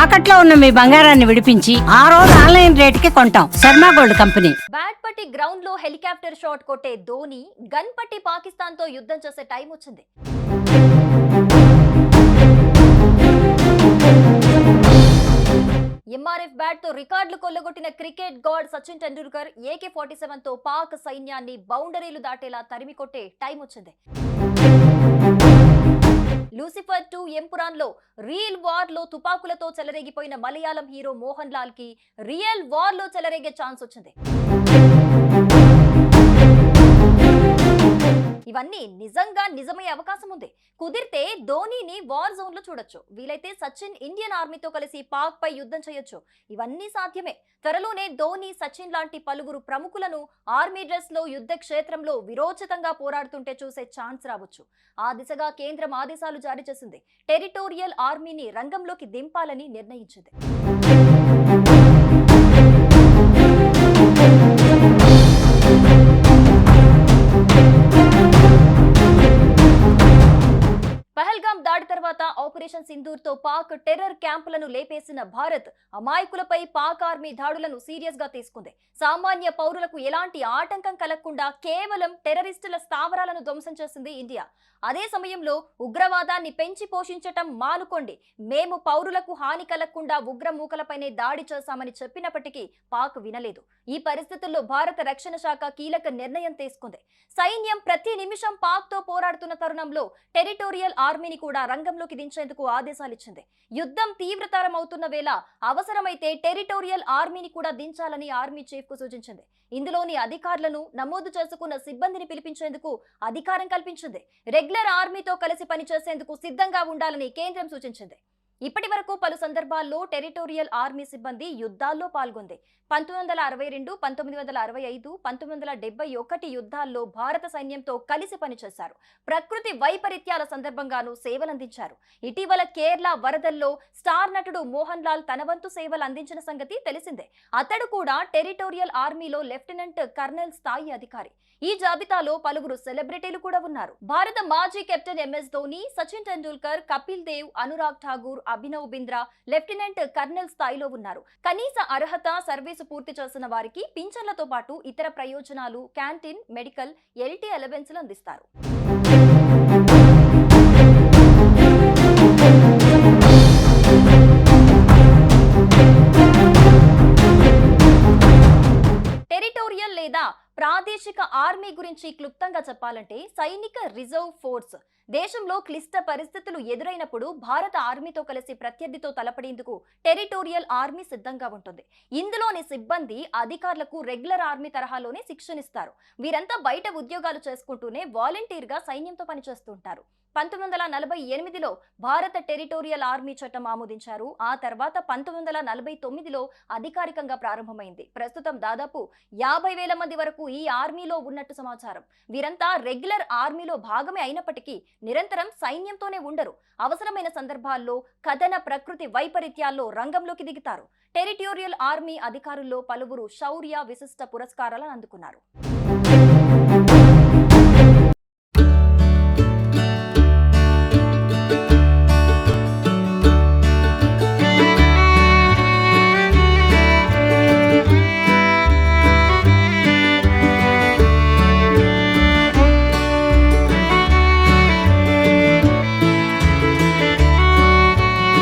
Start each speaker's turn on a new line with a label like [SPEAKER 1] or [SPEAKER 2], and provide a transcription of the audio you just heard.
[SPEAKER 1] తాకట్లో ఉన్న మీ బంగారాన్ని విడిపించి ఆ రోజు ఆన్లైన్ రేటుకి కొంటాం. Sharma gold company.
[SPEAKER 2] బ్యాట్ పట్టి గ్రౌండ్ లో హెలికాప్టర్ షాట్ కొట్టే ధోని గన్ పట్టి పాకిస్తాన్ తో యుద్ధం చేసే టైం వచ్చింది. ఎంఆర్ఎఫ్ బ్యాట్ తో రికార్డులు కొల్లగొట్టిన cricket god Sachin Tendulkar AK-47 తో పాక్ సైన్యాన్ని బౌండరీలు దాటేలా తరిమి కొట్టే టైం వచ్చింది. లూసిఫర్ 2 ఎంపురాన్ లో రియల్ వార్ లో తుపాకులతో చెలరేగిపోయిన మలయాళం హీరో మోహన్ లాల్ కి రియల్ వార్ లో చెలరేగే ఛాన్స్ వచ్చింది. ఇవన్నీ నిజంగా నిజమయ్యే అవకాశం ఉంది. కుదిరితే ధోనీని వార్ జోన్ లో చూడొచ్చు. వీలైతే సచిన్ ఇండియన్ ఆర్మీతో కలిసి పాక్ పై యుద్ధం చేయొచ్చు. ఇవన్నీ సాధ్యమే. త్వరలోనే ధోని, సచిన్ లాంటి పలువురు ప్రముఖులను ఆర్మీ డ్రెస్ లో యుద్ధ క్షేత్రంలో విరోచితంగా పోరాడుతుంటే చూసే ఛాన్స్ రావచ్చు. ఆ దిశగా కేంద్రం ఆదేశాలు జారీ చేసింది. టెరిటోరియల్ ఆర్మీని రంగంలోకి దింపాలని నిర్ణయించింది. పహల్గామ్ దాడి తర్వాత ఆపరేషన్ సింధూర్ తో పాక్ టెర్రర్ క్యాంపులను లేపేసిన భారత్ అమాయకులపై పాక్ ఆర్మీ దాడులను సీరియస్ గా తీసుకుంది. సామాన్య పౌరులకు ఎలాంటి ఆటంకం కలగకుండా కేవలం టెర్రరిస్టుల స్థావరాలను ధ్వంసం చేసింది ఇండియా. అదే సమయంలో ఉగ్రవాదాన్ని పెంచి పోషించటం మానుకోండి, మేము పౌరులకు హాని కలగకుండా ఉగ్ర మూకలపైనే దాడి చేశామని చెప్పినప్పటికీ పాక్ వినలేదు. ఈ పరిస్థితుల్లో భారత రక్షణ శాఖ కీలక నిర్ణయం తీసుకుంది. సైన్యం ప్రతి నిమిషం పాక్ తో పోరాడుతున్న తరుణంలో టెరిటోరియల్ ఆర్మీని కూడా రంగంలోకి దించేందుకు ఆదేశాలిచ్చింది. యుద్ధం తీవ్రతరం అవుతున్న వేళ అవసరమైతే టెరిటోరియల్ ఆర్మీని కూడా దించాలని ఆర్మీ చీఫ్ కు సూచించింది. ఇందులోని అధికారులను, నమోదు చేసుకున్న సిబ్బందిని పిలిపించేందుకు అధికారం కల్పించింది. రెగ్యులర్ ఆర్మీతో కలిసి పనిచేసేందుకు సిద్ధంగా ఉండాలని కేంద్రం సూచించింది. ఇప్పటి వరకు పలు సందర్భాల్లో టెరిటోరియల్ ఆర్మీ సిబ్బంది యుద్ధాల్లో పాల్గొంది. 1962, 1965, 1971 యుద్ధాల్లో భారత సైన్యంతో కలిసి పనిచేశారు. ప్రకృతి వైపరీత్యాల సందర్భంగానూ సేవలందించారు. ఇటీవల కేరళ వరదల్లో స్టార్ నటుడు మోహన్ లాల్ తన వంతు సేవలు అందించిన సంగతి తెలిసిందే. అతడు కూడా టెరిటోరియల్ ఆర్మీలో లెఫ్టినెంట్ కర్నల్ స్థాయి అధికారి. ఈ జాబితాలో పలువురు సెలబ్రిటీలు కూడా ఉన్నారు. భారత మాజీ captain MS Dhoni, Sachin Tendulkar, Kapil Dev, Anurag Thakur, Abhinav Bindra lieutenant colonel స్థాయిలో ఉన్నారు. కనీస అర్హత, సర్వీసు పూర్తి చేసిన వారికి పింఛన్లతో పాటు ఇతర ప్రయోజనాలు, క్యాంటీన్, మెడికల్, LT అలవెన్స్లు అందిస్తారు. టెరిటోరియల్ లేదా ప్రాదేశిక ఆర్మీ గురించి క్లుప్తంగా చెప్పాలంటే సైనిక రిజర్వ్ ఫోర్స్ దేశంలో క్లిష్ట పరిస్థితులు ఎదురైనప్పుడు భారత ఆర్మీతో కలిసి ప్రత్యర్థితో తలపడేందుకు టెరిటోరియల్ ఆర్మీ సిద్ధంగా ఉంటుంది. ఇందులోని సిబ్బంది అధికారులకు రెగ్యులర్ ఆర్మీ తరహాలోనే శిక్షణిస్తారు. వీరంతా బయట ఉద్యోగాలు చేసుకుంటూనే వాలంటీర్గా సైన్యంతో పనిచేస్తుంటారు. 1948లో భారత టెరిటోరియల్ ఆర్మీ చట్టం ఆమోదించారు. ఆ తర్వాత 1949లో అధికారికంగా ప్రారంభమైంది. ప్రస్తుతం దాదాపు 50,000 మంది వరకు ఈ ఆర్మీలో ఉన్నట్టు సమాచారం. వీరంతా రెగ్యులర్ ఆర్మీలో భాగమే అయినప్పటికీ నిరంతరం సైన్యంతోనే ఉండరు. అవసరమైన సందర్భాల్లో కథన, ప్రకృతి వైపరీత్యాల్లో రంగంలోకి దిగుతారు. టెరిటోరియల్ ఆర్మీ అధికారుల్లో పలువురు శౌర్య, విశిష్ట పురస్కారాలను అందుకున్నారు.